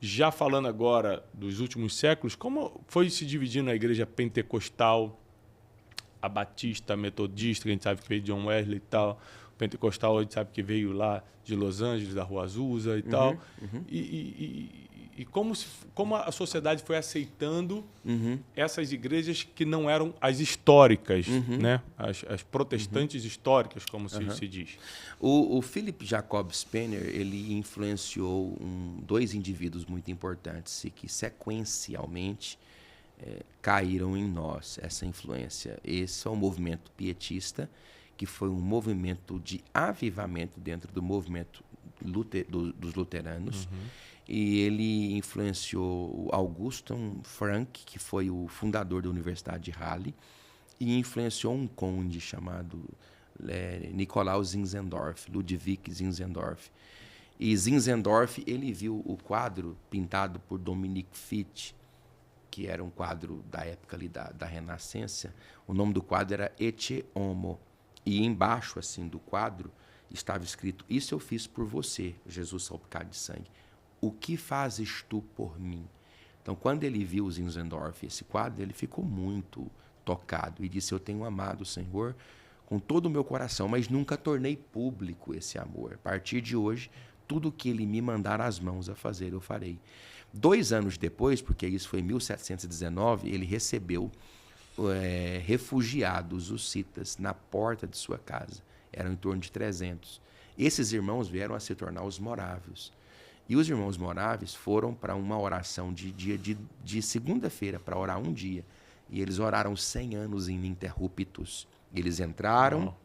Já falando agora dos últimos séculos, como foi se dividindo a igreja pentecostal, a batista, a metodista, que a gente sabe que veio de John Wesley e tal, o pentecostal a gente sabe que veio lá de Los Angeles, da Rua Azusa e tal. E como a sociedade foi aceitando essas igrejas que não eram as históricas, né? As protestantes históricas, como se diz. O Philip Jacob Spener, ele influenciou dois indivíduos muito importantes e que sequencialmente caíram em nós essa influência. Esse é o movimento pietista, que foi um movimento de avivamento dentro do movimento dos luteranos. E ele influenciou o Augustin Frank, que foi o fundador da Universidade de Halle, e influenciou um conde chamado Nikolaus Zinzendorf, Ludwig Zinzendorf. E Zinzendorf, ele viu o quadro pintado por Dominique Fichte, que era um quadro da época ali da Renascença. O nome do quadro era Ecce Homo. E embaixo assim do quadro estava escrito: isso eu fiz por você, Jesus salpicado de sangue. O que fazes tu por mim? Então, quando ele viu o Zinzendorf, esse quadro, ele ficou muito tocado e disse: eu tenho amado o Senhor com todo o meu coração, mas nunca tornei público esse amor. A partir de hoje, tudo que ele me mandar as mãos a fazer, eu farei. 2 anos depois, porque isso foi em 1719, ele recebeu refugiados, os citas, na porta de sua casa. Eram em torno de 300. Esses irmãos vieram a se tornar os morávios. E os irmãos moráveis foram para uma oração de segunda-feira, para orar um dia. E eles oraram 100 anos ininterruptos. Eles entraram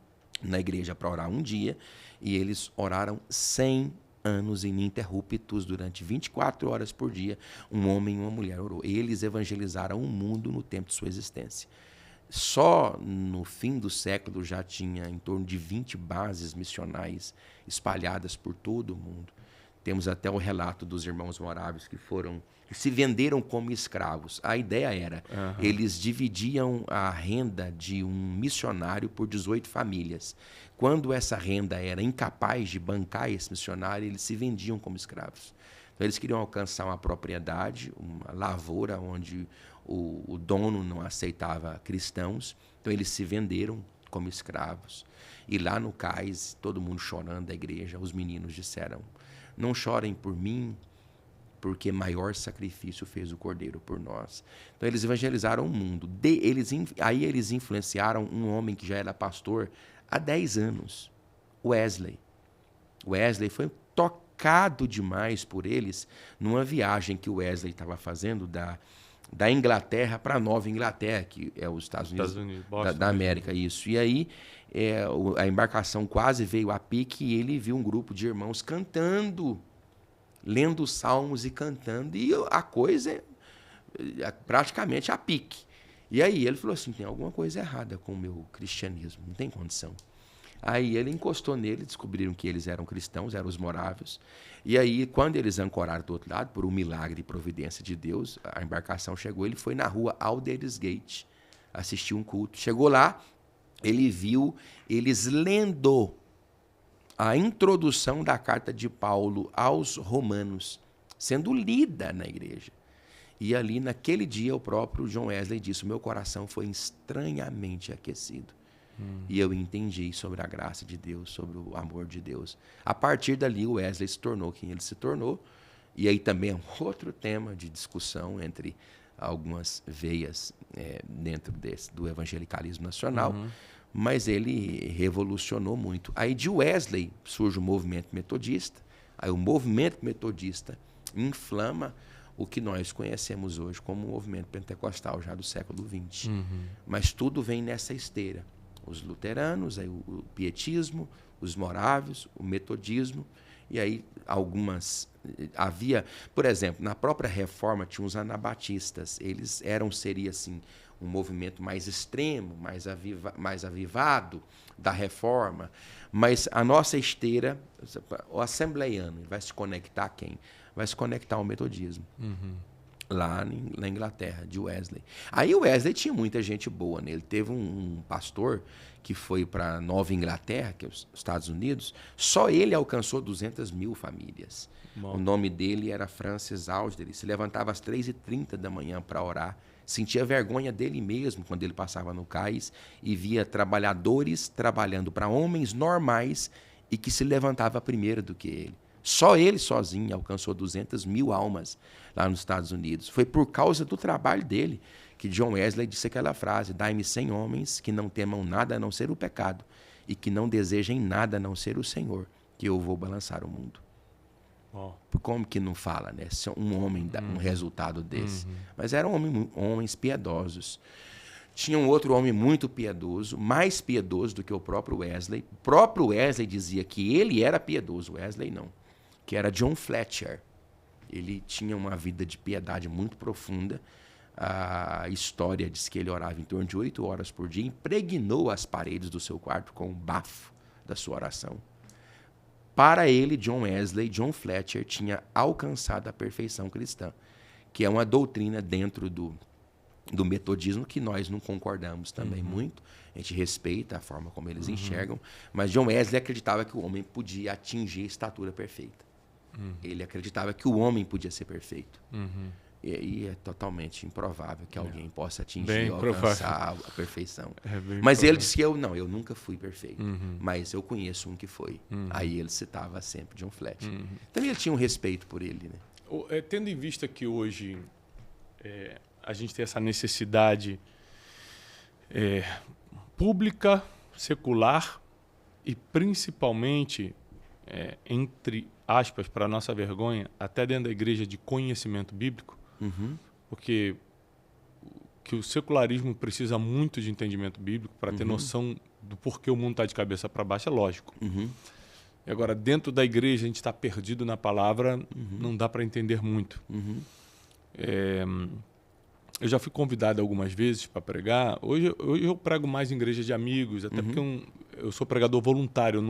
na igreja para orar um dia e eles oraram 100 anos ininterruptos durante 24 horas por dia. Um homem e uma mulher orou. Eles evangelizaram o mundo no tempo de sua existência. Só no fim do século já tinha em torno de 20 bases missionais espalhadas por todo o mundo. Temos até o relato dos irmãos moráveis que se venderam como escravos. A ideia era, eles dividiam a renda de um missionário por 18 famílias. Quando essa renda era incapaz de bancar esse missionário, eles se vendiam como escravos. Então, eles queriam alcançar uma propriedade, uma lavoura onde o dono não aceitava cristãos. Então, eles se venderam como escravos. E lá no cais, todo mundo chorando da igreja, os meninos disseram: não chorem por mim, porque maior sacrifício fez o Cordeiro por nós. Então, eles evangelizaram o mundo. Aí eles influenciaram um homem que já era pastor há 10 anos, Wesley. Wesley foi tocado demais por eles numa viagem que o Wesley estava fazendo da Inglaterra para a Nova Inglaterra, que é os Estados Unidos da América. Isso. E aí a embarcação quase veio a pique e ele viu um grupo de irmãos cantando, lendo salmos e cantando, e a coisa é praticamente a pique. E aí ele falou assim: tem alguma coisa errada com o meu cristianismo, não tem condição. Aí ele encostou nele, descobriram que eles eram cristãos, eram os morávios. E aí, quando eles ancoraram do outro lado, por um milagre e providência de Deus, a embarcação chegou, ele foi na rua Aldersgate, assistiu um culto. Chegou lá, ele viu eles lendo a introdução da carta de Paulo aos Romanos, sendo lida na igreja. E ali, naquele dia, o próprio John Wesley disse: o meu coração foi estranhamente aquecido. E eu entendi sobre a graça de Deus, sobre o amor de Deus. A partir dali, o Wesley se tornou quem ele se tornou. E aí também é um outro tema de discussão entre algumas veias dentro do evangelicalismo nacional. Mas ele revolucionou muito. Aí de Wesley surge o movimento metodista. Aí o movimento metodista inflama o que nós conhecemos hoje como o movimento pentecostal, já do século XX. Mas tudo vem nessa esteira. Os luteranos, aí o pietismo, os morávios, o metodismo, e aí havia, por exemplo, na própria reforma tinha os anabatistas, eles seria assim, um movimento mais extremo, mais avivado da reforma, mas a nossa esteira, o assembleiano, vai se conectar a quem? Vai se conectar ao metodismo. lá na Inglaterra, de Wesley. Aí o Wesley tinha muita gente boa, né? Ele teve um pastor que foi para Nova Inglaterra, que é os Estados Unidos, só ele alcançou 200 mil famílias. Bom. O nome dele era Francis Alder. Ele se levantava às 3h30 da manhã para orar. Sentia vergonha dele mesmo quando ele passava no cais e via trabalhadores trabalhando para homens normais e que se levantava primeiro do que ele. Só ele sozinho alcançou 200 mil almas lá nos Estados Unidos. Foi por causa do trabalho dele que John Wesley disse aquela frase: dai-me 100 homens que não temam nada a não ser o pecado e que não desejem nada a não ser o Senhor, que eu vou balançar o mundo. Oh. Como que não fala, né? Se um homem dá um resultado desse. Mas eram homens piedosos. Tinha um outro homem muito piedoso, mais piedoso do que o próprio Wesley. O próprio Wesley dizia que ele era piedoso, Wesley não. Que era John Fletcher. Ele tinha uma vida de piedade muito profunda. A história diz que ele orava em torno de 8 horas por dia, impregnou as paredes do seu quarto com o bafo da sua oração. Para ele, John Wesley, John Fletcher tinha alcançado a perfeição cristã, que é uma doutrina dentro do metodismo que nós não concordamos também muito. A gente respeita a forma como eles enxergam, mas John Wesley acreditava que o homem podia atingir a estatura perfeita. Ele acreditava que o homem podia ser perfeito. E aí é totalmente improvável que alguém possa atingir ou alcançar a perfeição. Mas ele disse que eu nunca fui perfeito. Mas eu conheço um que foi. Aí ele citava sempre John Fletcher. Também ele tinha um respeito por ele, né? Tendo em vista que hoje a gente tem essa necessidade pública, secular e principalmente, entre aspas, para nossa vergonha, até dentro da igreja, de conhecimento bíblico, porque que o secularismo precisa muito de entendimento bíblico para ter noção do porquê o mundo está de cabeça para baixo, é lógico. E agora, dentro da igreja, a gente está perdido na palavra, não dá para entender muito. Eu já fui convidado algumas vezes para pregar. Hoje eu prego mais em igreja de amigos, até porque eu sou pregador voluntário,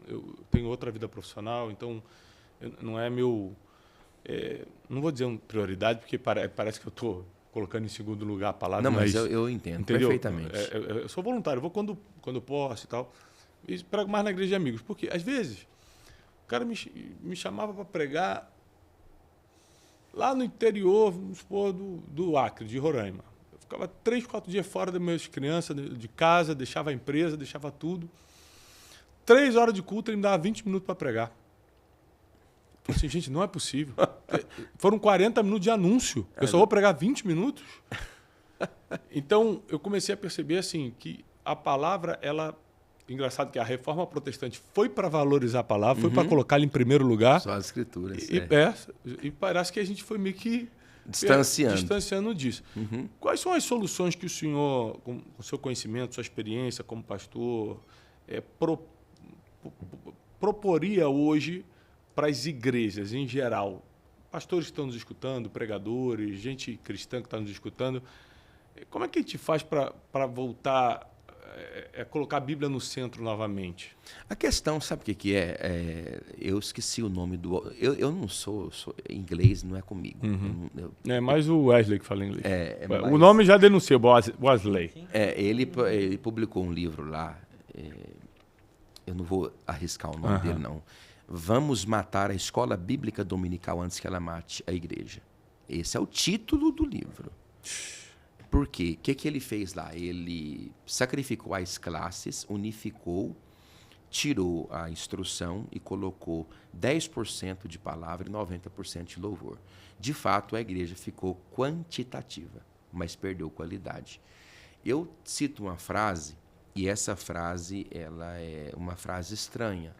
eu tenho outra vida profissional, então não é meu... não vou dizer uma prioridade, porque parece que eu estou colocando em segundo lugar a palavra. Não, mas eu entendo, entendeu? Perfeitamente. Eu sou voluntário, eu vou quando posso e tal. E prego mais na igreja de amigos, porque às vezes o cara me chamava para pregar lá no interior, vamos supor, do Acre, de Roraima. Eu ficava 3, 4 dias fora das minhas crianças, de casa, deixava a empresa, deixava tudo. 3 horas de culto, ele me dava 20 minutos para pregar. Eu falei assim, gente, não é possível. Foram 40 minutos de anúncio. Eu só vou pregar 20 minutos? Então, eu comecei a perceber assim, que a palavra, ela... Engraçado que a reforma protestante foi para valorizar a palavra, foi para colocá-la em primeiro lugar. Só as escrituras. E parece que a gente foi meio que distanciando disso. Quais são as soluções que o senhor, com o seu conhecimento, sua experiência como pastor, proporia hoje para as igrejas em geral? Pastores que estão nos escutando, pregadores, gente cristã que está nos escutando. Como é que a gente faz para voltar... colocar a Bíblia no centro novamente? A questão, sabe o que é? Eu esqueci o nome do... Eu não sou inglês, não é comigo. É mais o Wesley que fala inglês. Mais... O nome já denuncia, Wesley. Ele publicou um livro lá, eu não vou arriscar o nome dele, não. Vamos matar a escola bíblica dominical antes que ela mate a igreja. Esse é o título do livro. Por quê? O que ele fez lá? Ele sacrificou as classes, unificou, tirou a instrução e colocou 10% de palavra e 90% de louvor. De fato, a igreja ficou quantitativa, mas perdeu qualidade. Eu cito uma frase, e essa frase ela é uma frase estranha.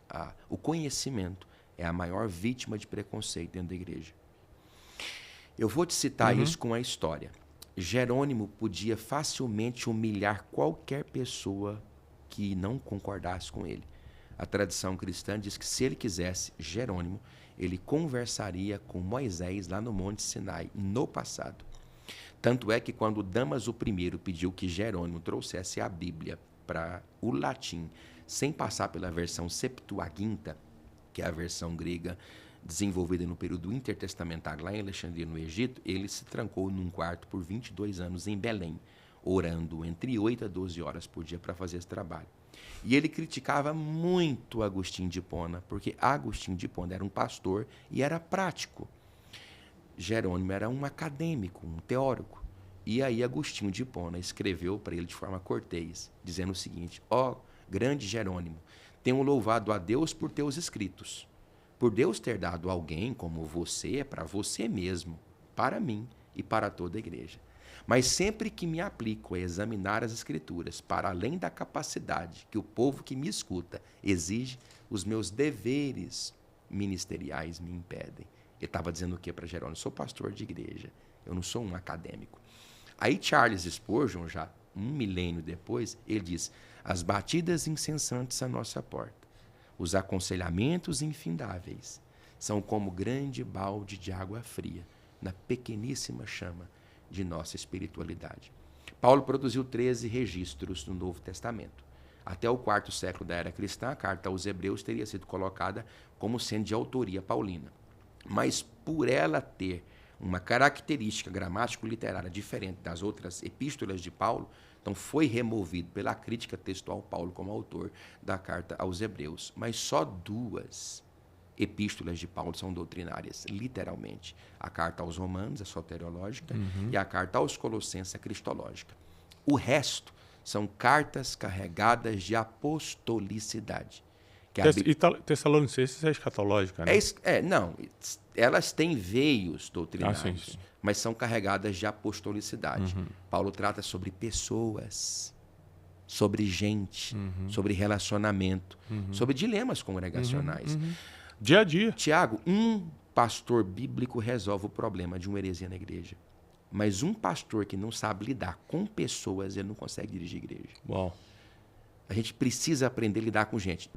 O conhecimento é a maior vítima de preconceito dentro da igreja. Eu vou te citar isso com a história. Jerônimo podia facilmente humilhar qualquer pessoa que não concordasse com ele. A tradição cristã diz que se ele quisesse, Jerônimo, ele conversaria com Moisés lá no Monte Sinai, no passado. Tanto é que quando Damaso I pediu que Jerônimo trouxesse a Bíblia para o latim, sem passar pela versão Septuaginta, que é a versão grega desenvolvida no período intertestamentário lá em Alexandria, no Egito, ele se trancou num quarto por 22 anos em Belém, orando entre 8 a 12 horas por dia para fazer esse trabalho. E ele criticava muito Agostinho de Hipona, porque Agostinho de Hipona era um pastor e era prático. Jerônimo era um acadêmico, um teórico. E aí Agostinho de Hipona escreveu para ele de forma cortês, dizendo o seguinte: ó, grande Jerônimo, tenho louvado a Deus por teus escritos, por Deus ter dado alguém como você para você mesmo, para mim e para toda a igreja. Mas sempre que me aplico a examinar as Escrituras, para além da capacidade que o povo que me escuta exige, os meus deveres ministeriais me impedem. Ele estava dizendo o que para Jerônimo? Eu sou pastor de igreja, eu não sou um acadêmico. Aí Charles Spurgeon, já um milênio depois, ele diz: as batidas incessantes à nossa porta, os aconselhamentos infindáveis, são como grande balde de água fria na pequeníssima chama de nossa espiritualidade. Paulo produziu 13 registros no Novo Testamento. Até o quarto século da era cristã, a carta aos Hebreus teria sido colocada como sendo de autoria paulina. Mas por ela ter uma característica gramático-literária diferente das outras epístolas de Paulo, então foi removido pela crítica textual Paulo como autor da carta aos Hebreus. Mas só 2 epístolas de Paulo são doutrinárias, literalmente. A carta aos Romanos, a soteriológica, e a carta aos Colossenses, a cristológica. O resto são cartas carregadas de apostolicidade. E Tessalonicenses é escatológica, né? Não, elas têm veios doutrinários, sim. mas são carregadas de apostolicidade. Paulo trata sobre pessoas, sobre gente, sobre relacionamento, sobre dilemas congregacionais. Dia a dia. Tiago, um pastor bíblico resolve o problema de uma heresia na igreja. Mas um pastor que não sabe lidar com pessoas, ele não consegue dirigir igreja. Uau. A gente precisa aprender a lidar com gente.